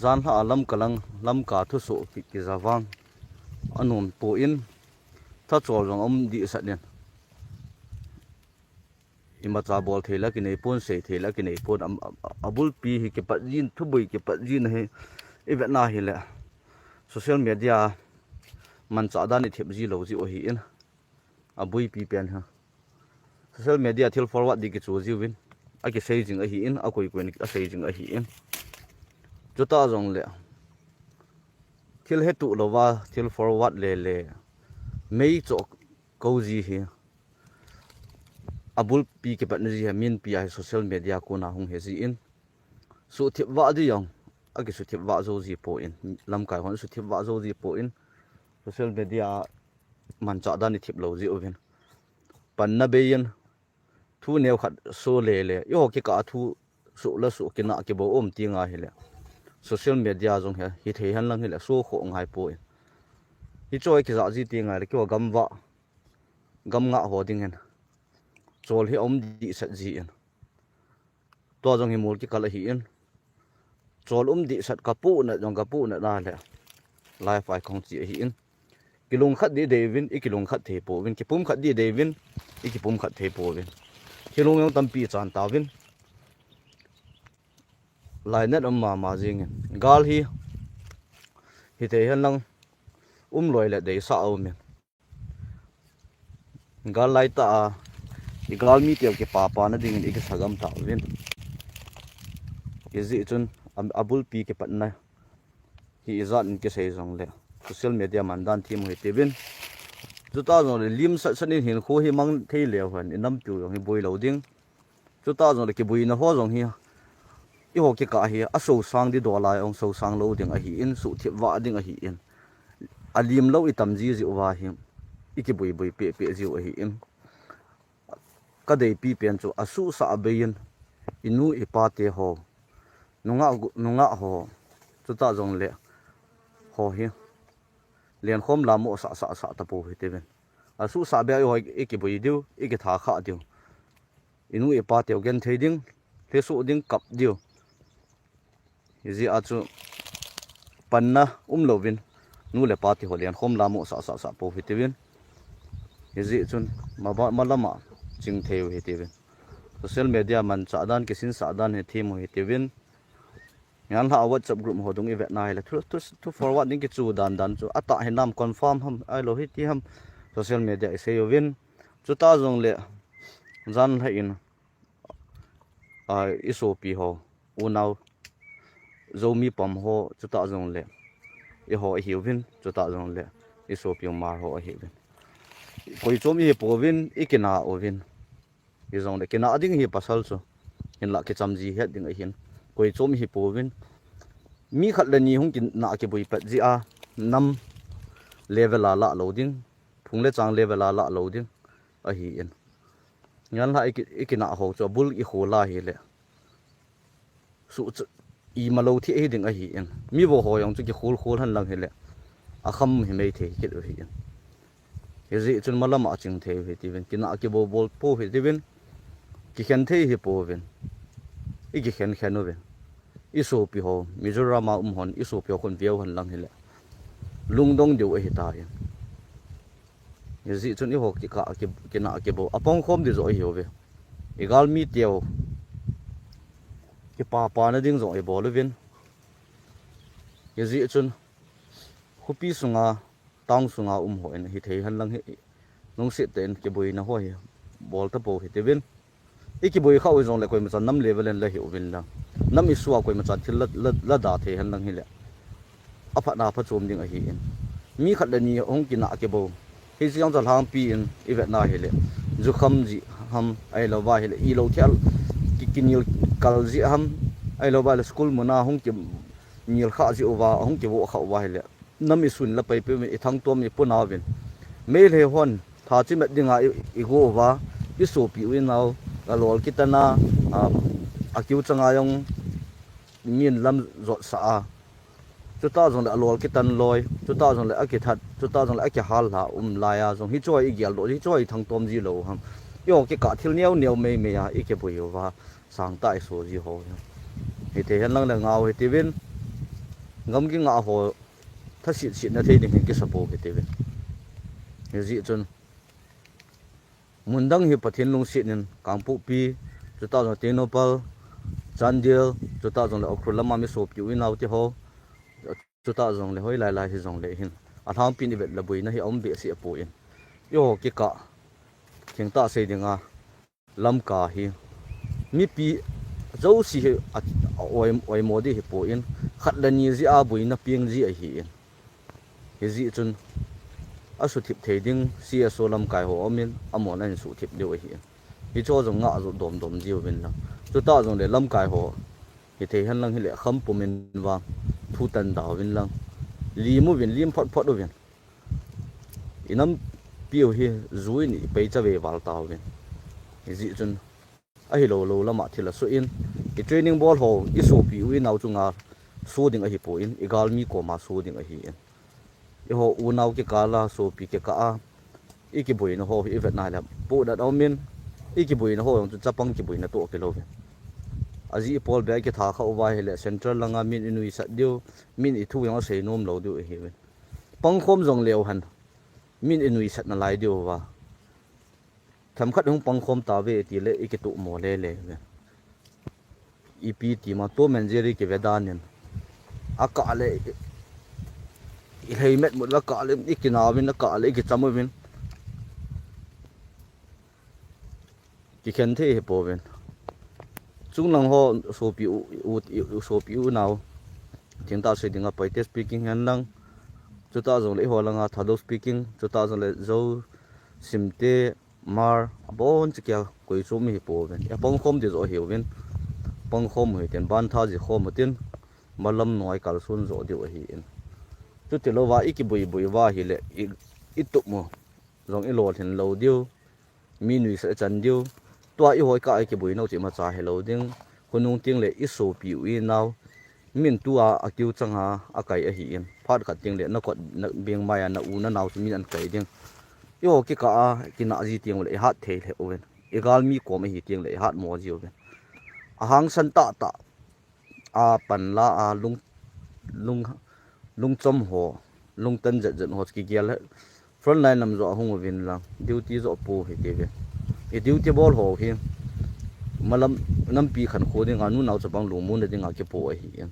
zan ha alam kalang lam ka thu so ki zawang anom po in tha chol rong om di sat nen ima cha bol thela ki nei pon sei thela ki nei pon abul pi hi ke pat jin thu bui ke pat jin he event na hi la social media man cha da ni thep ji lo ji o hi in abui pi pen ha social media thil forward di ki chu ji win a ki sei jing a hi in a koi koi ni a sei jing a hi in chuta jong le thil he tu lo wa thil forward le mei cho ko ji hi abul pi ke pat ni ji min pi ai social media ko na hung he ji in su thip wa di yong a ki su thip wa zo ji po in lam kai hon su thip wa zo ji po in social media man cha da ni thip lo ji oven pan na be yin thu neu khat so le yo ki ka thu su la su ki na ki bo om ti nga hi le social media jong he hi the han lang hi le so kho ngai po in hi choi ki za ji ti ngai le ki wa gam nga ho ding hen chol hi om di sat ji in to jong hi mol ki kala hi in chol di sat ka pu na jong ka pu na la le life ai khong chi hi in kilung khat di devin ikilung khat the po win ki pum khat di devin ikipum khat the po win kilung yong tampi chan ta win lai net ma jing gal hi te han lang loi le dei sa au men gal lai ta i gal mi te ke pa na ding ik sagam ta win izi chun abul pi ke patna hi izat in ke sei jong le social media man dan thim hoi tebin chuta jong le lim sat sanin hin kho hi mang thei le han inam pu yong hi boi lo ding chuta jong le ke bui na ho jong hi i ho ke ka hi a so sang di do lai ong so sang lo ding a hi in su thip wa ding a hi in alim lo itam ji ji wa hi iki bui pe ji a hi in ka dei pi pen chu asu sa bein inu ipa te ho nunga ho chuta jong le ho hi len khom la mo sa ta po hi teven asu sa be ho iki bui diu iki tha kha diu inu ipa te gen thei ding le su ding kap diu izi achu panna lovin nu le pa ti ho len khom la mo sa po hi teven izi chun malama ching theu hi teven social media man cha dan ke sin sa dan he thim hi teven yan ha WhatsApp group ho dung event nai la thu forward ning ki chu dan chu ata he nam confirm ham ai lo hi ti ham social media se yovin chu ta jong le jan ha in isopi ho unau zomi pam ho chu ta jong le e ho hi win chu ta jong le isopi mar ho hi win koi chomi he povin ikina ovin i jong le kina ading hi pasal chu in la ke chamji het ding a hin koi chomi hi povin mi khat la ni hung kin na ke bui pat ji a nam level la loading phung le chang level la loading a hi in ngan la ikina ho cho bul i khola hi le su i malo thi e ding a hi in mi bo ho yong chu ki khol han lang hi le a kham hi mei the ki hi in ezi chun malama ching the hi ti ven kina ke bo bol po hi ti ven ki khen the hi po ven i ki khen ven iso pi ho mizoram hon iso pi khon viau han lang hi le lungdong deu hi ta in ezi chun i ho ki ka kina ke bo apong khom di zo hi ho ve igal mi teo ki pa na ding zo e bol vin ezi chun khupi sunga tang sunga ho en hi thei han lang hi nong se ten ke boi na ho hi bol ta po hi te vin iki boi kha oi jong le koi ma chan nam level en la hi ovin la nam iswa koi ma chan thil la da the han lang hi le apha na pha chom ding a hi in mi khat la ni ong ki na ke bo hi jiang jal hang pi in ivet na hi le zu kham ji ham ai lo wa hi le i lo thial ki kinil kal ji ham ai lo ba le school mo na hong ki nil kha ji owa hong ki wo kha wa hi le nam isun la pai pe i thang tom ni pu na vin me le hon tha chi met dinga i go wa i so pi wi naw alol kitana akiu changa yong min lam zo sa chuta jong le alol kitan loi chuta jong le akithat chuta jong le akihal la laya jong hi choi igial do hi choi thang tom ji lo ham yo ki ka thil neu me ya ike buyo wa sang tai so ji ho hi te han lang la ngaw hi ti win ngam ki nga ho tha sit na thei ding ki sapo ke te ben ji chun mundang hi pathin lung sit nin kangpu pi 2010 nopal chandil 2000 le okhul lama mi sop yu in out ho 2000 le hoi lai lai hi jong le hin a thang pin ibet labui na hi om be si apo in yo ki ka thing ta sei dinga lam ka hi mi pi zo si oi modi hi po in khat la ni ji a bui na piang ji a hi in hi ji chun a su thip thei ding CSO lam kai ho omin amon an su thip deu hi hi cho jong nga zo dom jiu bin la chu ta jong le lam kai ho hi thei han lang hi le kham pumin wa thu tan daw bin lang li mu bin lim phot do bin inam piu hi zui ni pe cha ve wal taw bin hi ji chun a hi lo lama thila so in i training ball ho i so pi wi naw chunga so ding a hi po in igal mi ko ma so ding a hi in i ho u naw ke kala so pi ke ka a i ki boi na ho i vet na la pu da daw min i ki boi na ho chu chapang ki boi na to ke lo ve aji pol ba ke tha kha wa hele central langa min inui sat dio min I thu yang sei nom lo dio hi ve pang khom jong leo han min inui sat na lai dio wa tham khat hung pang khom ta ve ti le I ke tu mo le ve EP ti ma to manjeri ke vedanen aka le I hei met mut la ka le ikina win la ka le ki chamu win ki khen the he po wen chung lang ho so pi u naw thing ta se dinga paite speaking han lang 2000 le ho langa thado speaking 2000 le zo simte mar bon chikya koi chumi hi po wen ya pong khom de zo hi wen pong khom hi ten ban tha ji khom tin malam noi kal sun zo de hi in chu te lo wa iki bui wa hi le I tu mo rong I lo thin lo dio mi nui sa chan dio tua I hoi ka ki bui no chi ma cha hello ding hunung ting le I so pi wi naw min tua akiu changa akai a hi in phat khat ting le na kot beng maya na u na naw chi min an kai ding yo ki ka ki na ji ting le hat the le oven egal mi ko ma hi ting le hat mo ji oven a hang san ta a pan la a lung chom ho lung tan jet ho ki gel front line nam zo hung win lang duty zo pu hi te ve e duty ball ho hi malam nam pi khan kho ding anu naw chapang lu mun ding a ke po hi en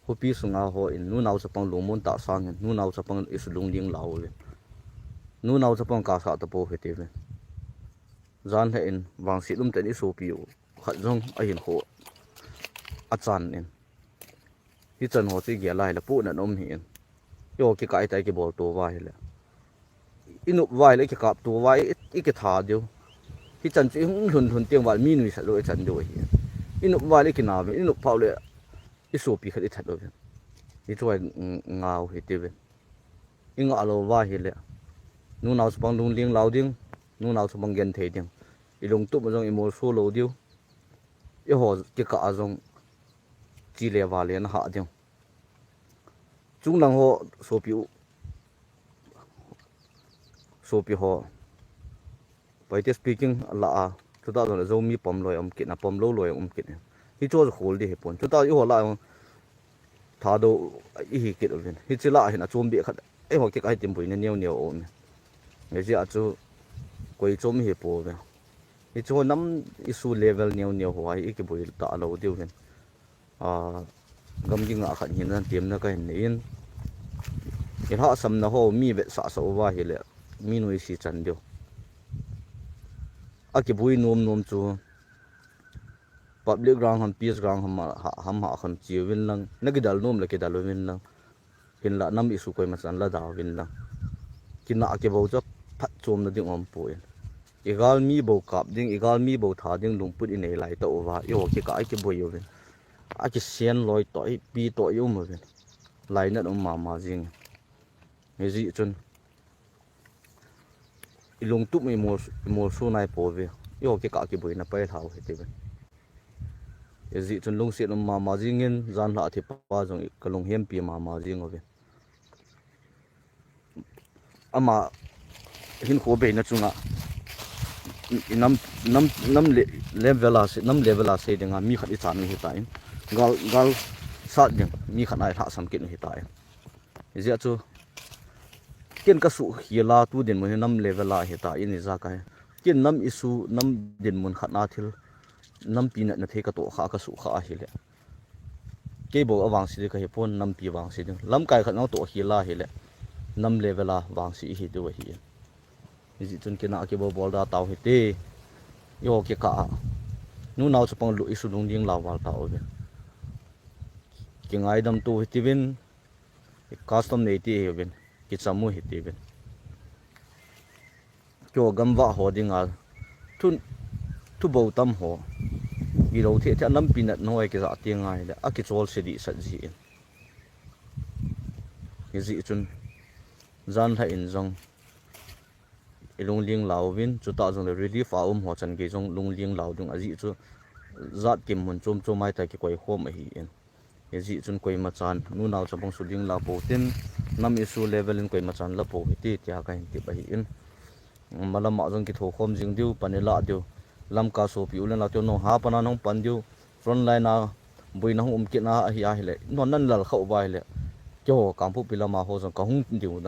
ho pi sunga ho in nu naw chapang lu mun ta sang nu naw chapang is lung ding law le nu naw chapang ka sa ta po hi te ve zan he in wang si lum ten I so pi khat jong a hin ho a chan en hi chan ho chi ge lai la pu na nom hi en yo ki kai tai ki bol to wa hi le inu wai le ki kap to wai I ki tha dio hi chan chi hun tiang wal mi nui sa lo chan do hi inu wai le ki na ve inu phau le I so pi khat I that lo ve hi choi ngau hi te ve inga lo wa hi le nu naw spang lung ling lau ding nu naw spang gen thei ding I lung tu ma jong I mo so lo dio I ho ki ka jong chi le wa le na ha dio chung lang ho so pi ho paite speaking la a chuta do zo mi pom loi om kit na pom lo loi om kit hi cho khol di he pon chuta I ho la tha do I hi kit ovin hi chila hin a chom bi khat e ho ki kai tim bui ne neu om nge ji a chu koi chom hi po ve hi chu nam isu level neu ho ai ki bui ta lo diu ven gam gi nga khat hin nan tiam na ka hin in ha sam na ho mi be sa so wa hi le mi noi si chan dio a ki bui nom chu public ground ham peace ground ham ha khan chi win lang na ki dal nom la ki dal win lang hin la nam isu koi ma chan la da win lang ki na ke bo cha phat chom na ding om po en igal mi bo kap ding igal mi bo tha ding lung put in ei lai to wa yo ki ka ai ki boi yo ven a ki sian loi to I pi to yo mo ven lai na om ma jing me ji chun ilung tu mo so nai po ve yo ki ka ki boi na pai thau he te ven e ji chun lung se om ma jing in zan la thi pa jong kalung hem pi ma jing ove ama hin ko be na chunga nam level a se dinga mi khat I chan hi time gal sát nhưng mi khăn ai thả sam kiện hi tai ji chu ken ka su hi la tu din mun nam level la hi ta in za kai ken nam isu nam din mun khana thil nam pi na the ka to kha ka su kha hi le ke bo awang si ka hi pon nam pi wang si ding lam kai khat no to hi la hi le nam level la wang si hi tu hi ji chun ke na ke bo bol da taw hi te yo ke ka nu naw chapang lu isu dung ding la wal ta o ki ngai dam tu hi win custom nei ti hi win ki chamu hi ti win kyo gamwa ho dingal tu bo tam ho gi ro the cha nam pinat noi ke za ti ngai le a ki chol se di sa ji in ki ji chun zan tha in jong ilung ling law win chu ta jong le relief a ho chan ge jong lung ling law dung a ji chu zat kim mun chom chomai ta ki koi khom a hi in ye ji chun koi ma chan nu naw chapong su ding la po tin nam isu level in koi ma chan la po hi ti tia ka hin ti ba hi in mala ma jong ki tho khom jing diu panela diu lam ka so pi ulen la to no ha pana nong pan diu front line na bui na hum ki na hi a hi le non nan lal khau bai le kyo kam pu pilama ho jong ka hung diu